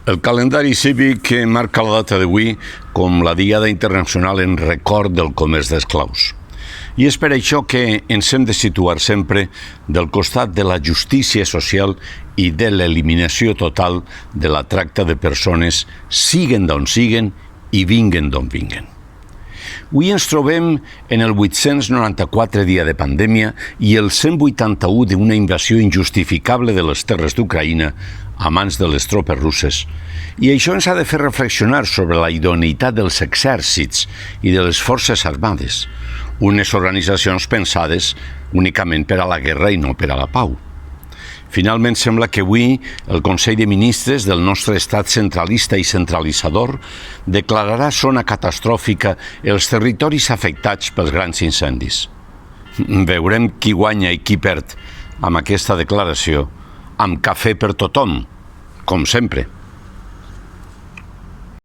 El calendari cívic marca la data d'avui com la Diada Internacional en record del comerç d'esclaus. I és per això que ens hem de situar sempre del costat de la justícia social i de l'eliminació total de la tracta de persones, siguen d'on siguen i vinguen d'on vinguen. Avui ens trobem en el 894 dia de pandèmia i el 181 d'una invasió injustificable de les terres d'Ucraïna a mans de les tropes russes. I això ens ha de fer reflexionar sobre la idoneïtat dels exèrcits i de les forces armades, unes organitzacions pensades únicament per a la guerra i no per a la pau. Finalment, sembla que avui el Consell de Ministres del nostre estat centralista i centralitzador declararà zona catastròfica els territoris afectats pels grans incendis. Veurem qui guanya i qui perd amb aquesta declaració, amb cafè per tothom, com sempre.